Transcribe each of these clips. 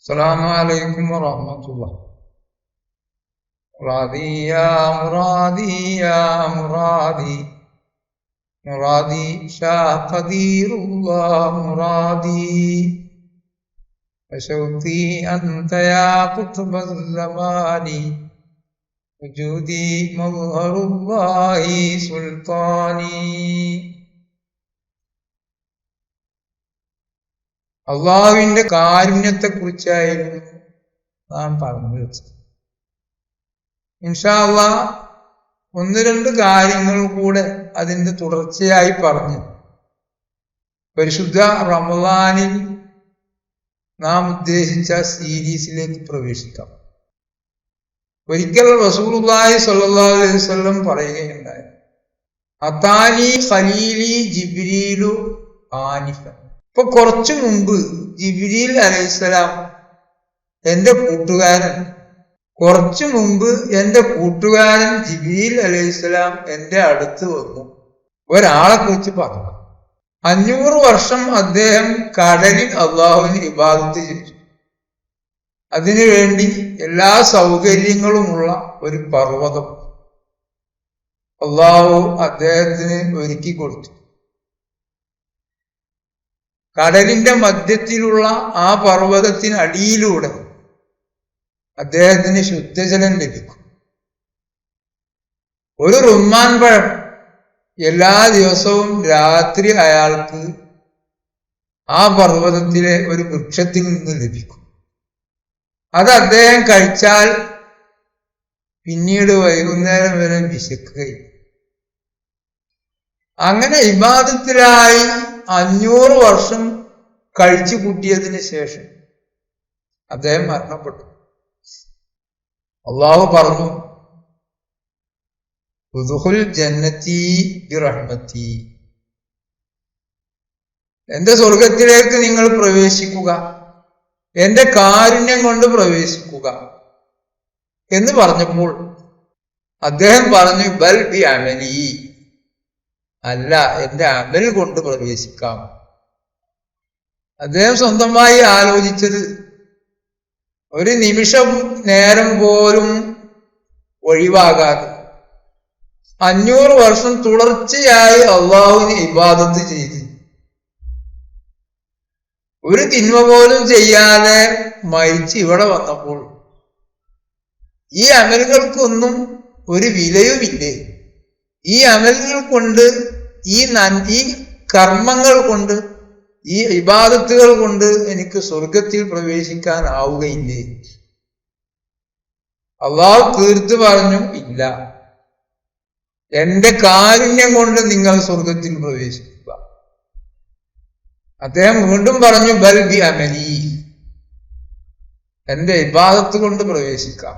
അസ്സലാമു അലൈക്കും വറഹ്മത്തുള്ളാഹി. മുറാദി യാ മുറാദി യാ മുറാദി മുറാദി ഷാ ഖദീറുല്ലാഹ് മുറാദി വശൗഖി അൻത യാ ഖുത്ബൽ സമാനി വജൂദി മദ്ഹറുല്ലാഹി സുൽത്താനി. അള്ളാഹുവിന്റെ കാരുണ്യത്തെ കുറിച്ചായിരുന്നു നാം പറഞ്ഞു വെച്ചത്. ഇൻഷാ അല്ലാഹ് ഒന്ന് രണ്ട് കാര്യങ്ങൾ കൂടെ അതിന്റെ തുടർച്ചയായി പറഞ്ഞു പരിശുദ്ധ റമളാനിൽ നാം ഉദ്ദേശിച്ച സീരീസിലേക്ക് പ്രവേശിക്കാം. ഒരിക്കൽ റസൂലുള്ളാഹി സ്വല്ലല്ലാഹു അലൈഹി വസല്ലം പറയുകയുണ്ടായി, അതാനി ഖലീലി ജിബ്രീലു ആനിഫൻ. ഇപ്പൊ കുറച്ചു മുമ്പ് ജിബ്രീൽ അലൈഹിസ്സലാം എന്റെ കൂട്ടുകാരൻ ജിബ്രീൽ അലൈഹിസ്സലാം എന്റെ അടുത്ത് വന്നു ഒരാളെ കുറിച്ച് പറഞ്ഞു. 500 വർഷം അദ്ദേഹം കടലിൽ അള്ളാഹുവിന് ഇബാദത്ത് ചെയ്തു. അതിനുവേണ്ടി എല്ലാ സൗകര്യങ്ങളുമുള്ള ഒരു പർവ്വതം അള്ളാഹു അദ്ദേഹത്തിന് ഒരുക്കി കൊടുത്തു. കടലിന്റെ മധ്യത്തിലുള്ള ആ പർവ്വതത്തിനടിയിലൂടെ അദ്ദേഹത്തിന് ശുദ്ധജലം ലഭിക്കും. ഒരു റുമ്മാൻ പഴം എല്ലാ ദിവസവും രാത്രി അയാൾക്ക് ആ പർവ്വതത്തിലെ ഒരു വൃക്ഷത്തിൽ നിന്ന് ലഭിക്കും. അത് അദ്ദേഹം കഴിച്ചാൽ പിന്നീട് വൈകുന്നേരം വരെ വിശക്കുകയും. അങ്ങനെ ഇബാദത്തിലായി 500 വർഷം കഴിച്ചു കൂട്ടിയതിന് ശേഷം അദ്ദേഹം മരണപ്പെട്ടു. അള്ളാഹു പറഞ്ഞു, ഉദ്ഖുൽ ജന്നതി ബിറഹ്മതി, എന്റെ സ്വർഗത്തിലേക്ക് നിങ്ങൾ പ്രവേശിക്കുക, എന്റെ കാരുണ്യം കൊണ്ട് പ്രവേശിക്കുക എന്ന് പറഞ്ഞപ്പോൾ അദ്ദേഹം പറഞ്ഞു, ബൽ ബി അമലി, അല്ല, എന്റെ അമൽ കൊണ്ട് പ്രവേശിക്കാം. അദ്ദേഹം സ്വന്തമായി ആലോചിച്ചത് ഒരു നിമിഷം നേരം പോലും ഒഴിവാകാതെ 500 വർഷം തുടർച്ചയായി അള്ളാഹുവിന് ഇബാദത്ത് ചെയ്ത് ഒരു തിന്മ പോലും ചെയ്യാതെ മരിച്ച് ഇവിടെ വന്നപ്പോൾ ഈ അമലുകൾക്കൊന്നും ഒരു വിലയുമില്ലേ? ഈ അമലുകൾ കൊണ്ട്, ഈ കർമ്മങ്ങൾ കൊണ്ട്, ഈ ഇബാദത്തുകൾ കൊണ്ട് എനിക്ക് സ്വർഗത്തിൽ പ്രവേശിക്കാൻ ആവുകയില്ലേ? അള്ളാഹു തീർത്ത് പറഞ്ഞു, ഇല്ല, എന്റെ കാരുണ്യം കൊണ്ട് നിങ്ങൾ സ്വർഗത്തിൽ പ്രവേശിക്കുക. അദ്ദേഹം വീണ്ടും പറഞ്ഞു, ബൽ ബി അമലി, എന്റെ ഇബാദത്ത് കൊണ്ട് പ്രവേശിക്കാം.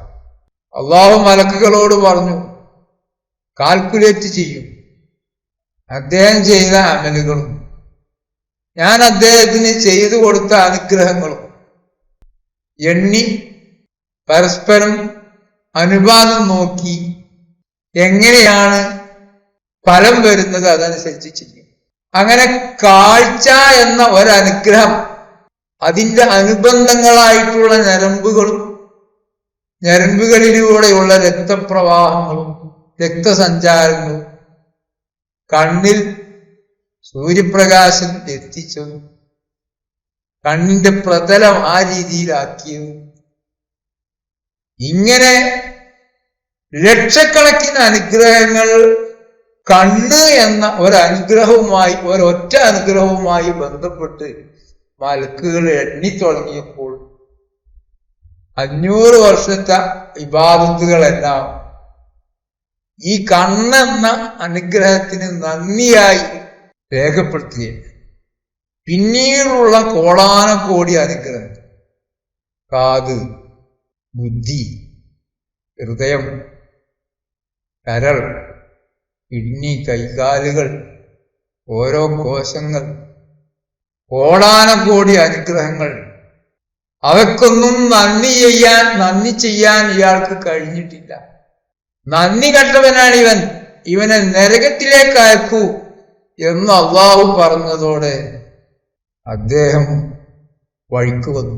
അള്ളാഹു മലക്കുകളോട് പറഞ്ഞു, കാൽക്കുലേറ്റ് ചെയ്യും അദ്ദേഹം ചെയ്ത അമലുകളും ഞാൻ അദ്ദേഹത്തിന് ചെയ്തു കൊടുത്ത അനുഗ്രഹങ്ങളും എണ്ണി പരസ്പരം അനുപാതം നോക്കി എങ്ങനെയാണ് ഫലം വരുന്നത് അതനുസരിച്ച് ചെയ്യും. അങ്ങനെ കാഴ്ച എന്ന ഒരനുഗ്രഹം, അതിൻ്റെ അനുബന്ധങ്ങളായിട്ടുള്ള ഞരമ്പുകളിലൂടെയുള്ള രക്തപ്രവാഹങ്ങളും രക്തസഞ്ചാരങ്ങളും കണ്ണിൽ സൂര്യപ്രകാശം എത്തിച്ചതും കണ്ണിന്റെ പ്രതലം ആ രീതിയിലാക്കിയതും, ഇങ്ങനെ ലക്ഷക്കണക്കിന് അനുഗ്രഹങ്ങൾ കണ്ണ് എന്ന ഒരനുഗ്രഹവുമായി, ഒരൊറ്റ അനുഗ്രഹവുമായി ബന്ധപ്പെട്ട് മലക്കുകൾ എണ്ണിത്തുടങ്ങിയപ്പോൾ 500 വർഷത്തെ ഇബാദത്തുകളെല്ലാം ഈ കണ്ണെന്ന അനുഗ്രഹത്തിന് നന്ദിയായി രേഖപ്പെടുത്തുകയാണ്. പിന്നീടുള്ള കോടാനകോടി അനുഗ്രഹം, കാത്, ബുദ്ധി, ഹൃദയം, കരൾ, കിഡ്നി, കൈകാലുകൾ, ഓരോ കോശങ്ങൾ, കോടാനകോടി അനുഗ്രഹങ്ങൾ, അവയ്ക്കൊന്നും നന്ദി ചെയ്യാൻ ഇയാൾക്ക് കഴിഞ്ഞിട്ടില്ല. നന്ദി കെട്ടവനാണ് ഇവനെ നരകത്തിലേക്ക് അയക്കൂ എന്ന് അള്ളാഹു പറഞ്ഞതോടെ അദ്ദേഹം വഴിക്ക് വന്നു.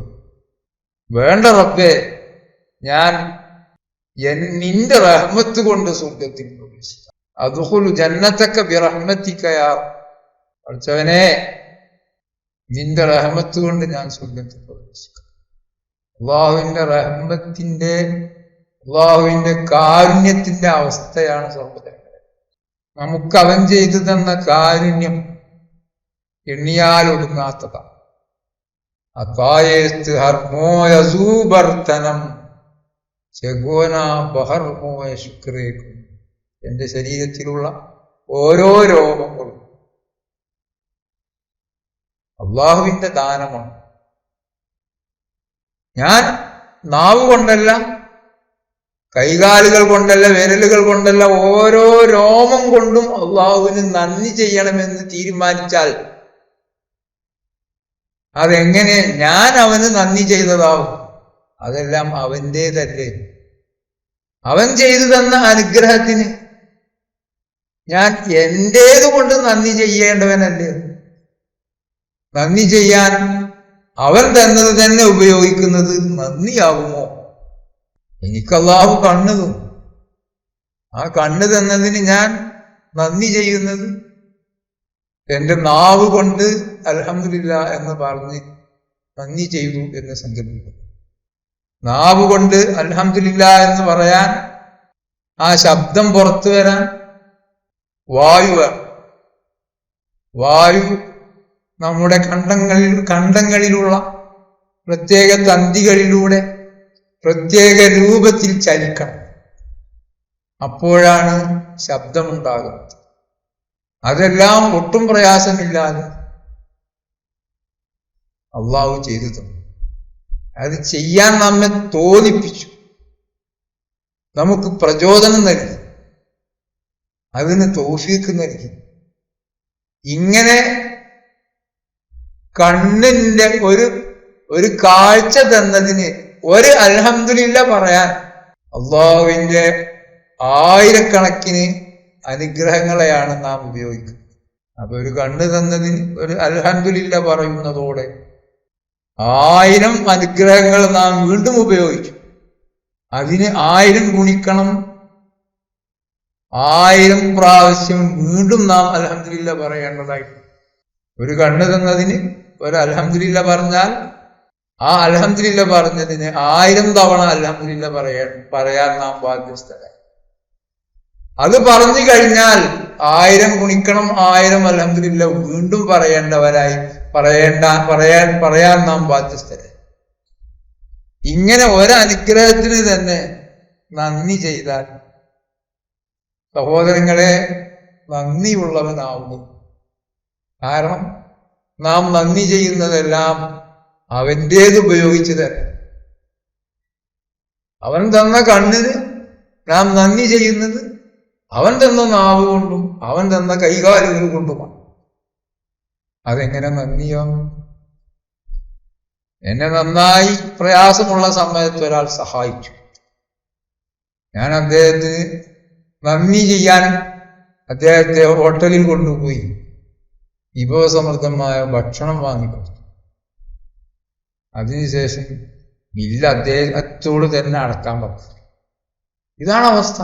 വേണ്ട റബ്ബേ, ഞാൻ നിന്റെ റഹ്മത്ത് കൊണ്ട് സ്വർഗത്തിൽ പ്രവേശിക്കാം. അദ്ഖുലു ജന്നതക ബിറഹ്മതിക യാ പഠിച്ചവനെ, നിന്റെ റഹ്മത്ത് കൊണ്ട് ഞാൻ സ്വർഗത്തിൽ പ്രവേശിക്കാം. അള്ളാഹുവിന്റെ കാരുണ്യത്തിന്റെ അവസ്ഥയാണ് സഹോദരങ്ങളെ. നമുക്ക് അവൻ ചെയ്തു തന്ന കാരുണ്യം എണ്ണിയാൽ ഒടുങ്ങാത്തതാണ്. അതായത് ഹർമോയസൂബർത്തനം ചെഗോന ബഹർമോയ ശുക്രേക്കും. എന്റെ ശരീരത്തിലുള്ള ഓരോ രോഗങ്ങളും അള്ളാഹുവിന്റെ ദാനമാണ്. ഞാൻ നാവ് കൊണ്ടല്ല, കൈകാലുകൾ കൊണ്ടല്ല, വിരലുകൾ കൊണ്ടല്ല, ഓരോ രോമം കൊണ്ടും അള്ളാഹുവിന് നന്ദി ചെയ്യണമെന്ന് തീരുമാനിച്ചാൽ അതെങ്ങനെ ഞാൻ അവന് നന്ദി ചെയ്തതാവും? അതെല്ലാം അവൻ്റേതല്ലേ. അവൻ ചെയ്തു തന്ന അനുഗ്രഹത്തിന് ഞാൻ എന്റേത് കൊണ്ട് നന്ദി ചെയ്യേണ്ടവനല്ലേ? നന്ദി ചെയ്യാൻ അവൻ തന്നത് തന്നെ ഉപയോഗിക്കുന്നത് നന്ദിയാകുമോ? എനിക്ക് അല്ലാഹു കണ്ണ് തന്നു. ആ കണ്ണ് തന്നതിന് ഞാൻ നന്ദി ചെയ്യുന്നത് എന്റെ നാവ് കൊണ്ട് അൽഹംദുലില്ലാ എന്ന് പറഞ്ഞ് നന്ദി ചെയ്തു എന്ന് സങ്കല്പിക്കുന്നു. നാവ് കൊണ്ട് അൽഹംദുലില്ലാ എന്ന് പറയാൻ, ആ ശബ്ദം പുറത്തു വരാൻ വായു വേണം. വായു നമ്മുടെ കണ്ടങ്ങളിലുള്ള പ്രത്യേക തന്തികളിലൂടെ പ്രത്യേക രൂപത്തിൽ ചലിക്കണം. അപ്പോഴാണ് ശബ്ദമുണ്ടാകുന്നത്. അതെല്ലാം ഒട്ടും പ്രയാസമില്ലാതെ അള്ളാഹു ചെയ്തു തന്നു. അത് ചെയ്യാൻ നമ്മെ തോന്നിപ്പിച്ചു, നമുക്ക് പ്രചോദനം നൽകി, അതിന് തൗഫീഖ് നൽകി. ഇങ്ങനെ കണ്ണിന്റെ ഒരു കാഴ്ച തന്നതിന് ഒരു അൽഹംദുലില്ലാ പറയാൻ അള്ളാഹുവിന്റെ ആയിരക്കണക്കിന് അനുഗ്രഹങ്ങളെയാണ് നാം ഉപയോഗിക്കുന്നത്. അപ്പൊ ഒരു കണ്ണ് തന്നതിന് ഒരു അൽഹംദുലില്ലാ പറയുന്നതോടെ 1000 അനുഗ്രഹങ്ങൾ നാം വീണ്ടും ഉപയോഗിച്ചു. അതിന് 1000 ഗുണിക്കണം, 1000 പ്രാവശ്യം വീണ്ടും നാം അൽഹംദുലില്ലാ പറയേണ്ടതായിട്ട്. ഒരു കണ്ണ് തന്നതിന് ഒരു അൽഹംദുലില്ലാ പറഞ്ഞാൽ ആ അൽഹംദുലില്ലാ പറഞ്ഞതിന് 1000 തവണ അൽഹംദുലില്ലാ പറയാൻ നാം ബാധ്യസ്ഥരായി. അത് പറഞ്ഞു കഴിഞ്ഞാൽ 1000 ഗുണിക്കണം 1000 അൽഹംദുലില്ലാ വീണ്ടും പറയേണ്ടവരായി പറയാൻ നാം ബാധ്യസ്ഥരായി. ഇങ്ങനെ ഒരനുഗ്രഹത്തിന് തന്നെ നന്ദി ചെയ്താൽ സഹോദരങ്ങളെ നന്ദിയുള്ളവനാവുന്നു. കാരണം നാം നന്ദി ചെയ്യുന്നതെല്ലാം അവൻ്റേത് ഉപയോഗിച്ച് തന്നെ. അവൻ തന്ന കണ്ണിന് നാം നന്ദി ചെയ്യുന്നത് അവൻ തന്ന നാവ് കൊണ്ടും അവൻ തന്ന കൈകാലുകൾ കൊണ്ടുമാണ്. അതെങ്ങനെ നന്ദിയാവും? എന്നെ നന്നായി പ്രയാസമുള്ള സമയത്ത് ഒരാൾ സഹായിച്ചു. ഞാൻ അദ്ദേഹത്തിന് നന്ദി ചെയ്യാൻ അദ്ദേഹത്തെ ഹോട്ടലിൽ കൊണ്ടുപോയി വിഭവസമൃദ്ധമായ ഭക്ഷണം വാങ്ങിക്കൊടുത്തു. അതിനുശേഷം ബില്ല് അദ്ദേഹത്തോട് തന്നെ അടക്കാൻ പറഞ്ഞു. ഇതാണ് അവസ്ഥ.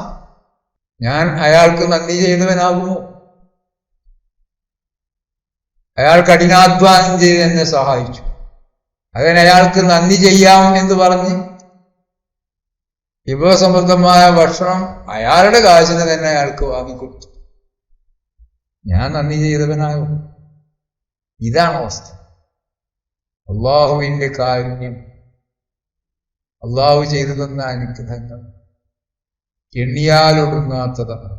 ഞാൻ അയാൾക്ക് നന്ദി ചെയ്തവനാകുമോ? അയാൾ കഠിനാധ്വാനം ചെയ്ത് എന്നെ സഹായിച്ചു. അതിന് അയാൾക്ക് നന്ദി ചെയ്യാം എന്ന് പറഞ്ഞ് വിഭവസമൃദ്ധമായ ഭക്ഷണം അയാളുടെ കാശിന് തന്നെ അയാൾക്ക് വാങ്ങിക്കൊടുത്തു. ഞാൻ നന്ദി ചെയ്തവനാകും? ഇതാണ് അവസ്ഥ. അള്ളാഹുവിന്റെ കാരുണ്യം, അള്ളാഹു ചെയ്തു തന്ന അനുഗ്രഹങ്ങൾ എണ്ണിയാലൊടുങ്ങാത്തതാണ്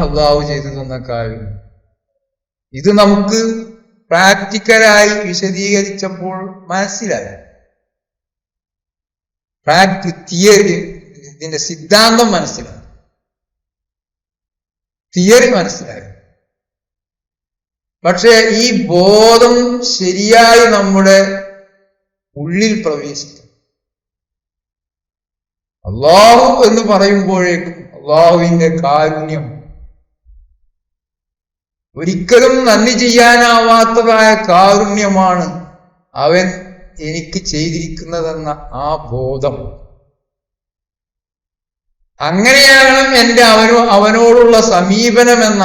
അള്ളാഹു ചെയ്തു തന്ന കാരുണ്യം. ഇത് നമുക്ക് പ്രാക്ടിക്കലായി വിശദീകരിച്ചപ്പോൾ മനസ്സിലായി. തിയറി, ഇതിന്റെ സിദ്ധാന്തം മനസ്സിലായി, തിയറി മനസ്സിലായി. പക്ഷെ ഈ ബോധം ശരിയായി നമ്മുടെ ഉള്ളിൽ പ്രവേശിക്കും. അള്ളാഹു എന്ന് പറയുമ്പോഴേക്കും അള്ളാഹുവിന്റെ കാരുണ്യം, ഒരിക്കലും നന്ദി ചെയ്യാനാവാത്തതായ കാരുണ്യമാണ് അവൻ എനിക്ക് ചെയ്തിരിക്കുന്നതെന്ന ആ ബോധം. അങ്ങനെയാണ് എൻ്റെ അവനോടുള്ള സമീപനമെന്ന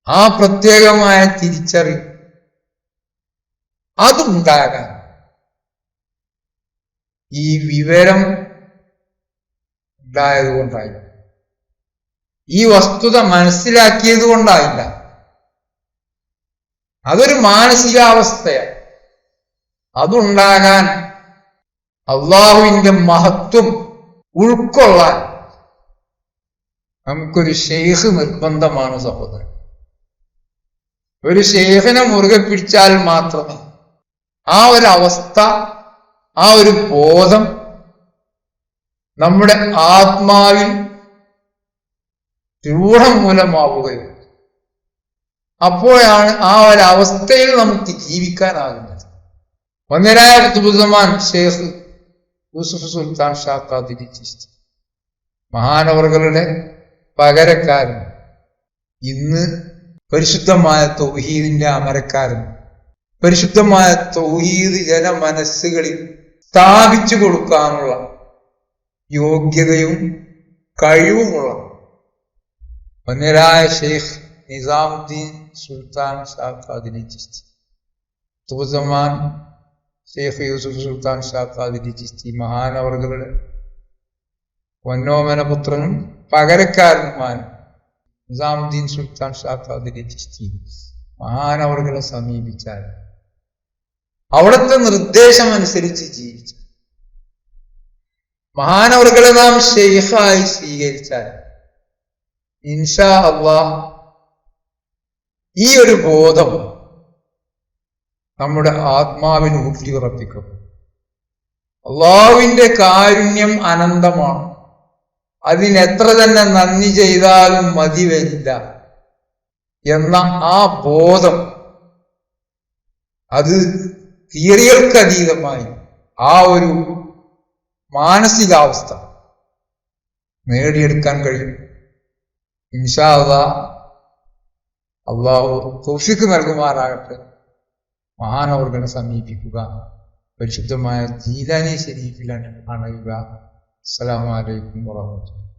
ആ പ്രത്യേകമായ തിരിച്ചറിവ് അതുണ്ടാകാൻ ഈ വിവരം ഉണ്ടായതുകൊണ്ടായില്ല, ഈ വസ്തുത മനസ്സിലാക്കിയത് കൊണ്ടായില്ല. അതൊരു മാനസികാവസ്ഥയാണ്. അതുണ്ടാകാൻ അള്ളാഹുവിന്റെ മഹത്വം ഉൾക്കൊള്ളാൻ നമുക്കൊരു ശൈഖ് നിർബന്ധമാണ് സഹോദരൻ. ഒരു ശൈഖിനെ മുറുകെ പിടിച്ചാൽ മാത്രമേ ആ ഒരു അവസ്ഥ, ആ ഒരു ബോധം നമ്മുടെ ആത്മാവിൽ രൂഢമൂലമാവുകയുള്ളൂ. അപ്പോഴാണ് ആ ഒരവസ്ഥയിൽ നമുക്ക് ജീവിക്കാനാകുന്നത്. ഒന്നരായ ഖുതുബുസ്സമാൻ ഷെയ്ഖ് യൂസുഫ് സുൽത്താൻ ഷാ ഖാദിരി ചിശ്തി മഹാനവറുകളുടെ പകരക്കാരൻ, ഇന്ന് പരിശുദ്ധമായ തൗഹീദിന്റെ അമരക്കാരൻ, പരിശുദ്ധമായ തൗഹീദ് ജനമനസ്സുകളിൽ സ്ഥാപിച്ചു കൊടുക്കാനുള്ള യോഗ്യതയും കഴിവുമുള്ള ഒന്നരായ ഷെയ്ഖ് നിസാമുദ്ദീൻ സുൽത്താൻ ഷാ ഖാദിരി ചിശ്തി, ഖുതുബുസ്സമാൻ ഷെയ്ഖ് യൂസുഫ് സുൽത്താൻ ഷാ ഖാദിരി ചിശ്തി മഹാനവറുകളുടെ പൊന്നോമന പുത്രനും പകരക്കാരനുമായ നിസാമുദ്ദീൻ സുൽത്താൻ ഷാ ഖാദിരി ചിശ്തി മഹാനവറുകളെ സമീപിച്ചാൽ, അവിടുത്തെ നിർദ്ദേശമനുസരിച്ച് ജീവിച്ചു മഹാനവറുകളെ നാം ഷെയ്ഖായി സ്വീകരിച്ചാൽ ഇൻഷാ അല്ലാഹ് ഈ ഒരു ബോധം നമ്മുടെ ആത്മാവിന് ഊട്ടിയുറപ്പിക്കും. അള്ളാഹുവിന്റെ കാരുണ്യം അനന്തമാണ്. അതിനെത്ര തന്നെ നന്ദി ചെയ്താലും മതി വരില്ല എന്ന ആ ബോധം, അത് തിയറികൾക്കതീതമായി ആ ഒരു മാനസികാവസ്ഥ നേടിയെടുക്കാൻ കഴിയും. ഇൻഷാ അല്ലാഹ് അള്ളാഹു തൗഫീഖ് നൽകുമാറാകട്ടെ. മഹാനവറുകളെ സമീപിക്കുക, പരിശുദ്ധമായ ജീലാനി ശരീഫിലാണ് അണയുക. അസ്സലാമു അലൈക്കും വറഹ്മത്തുള്ളാഹി.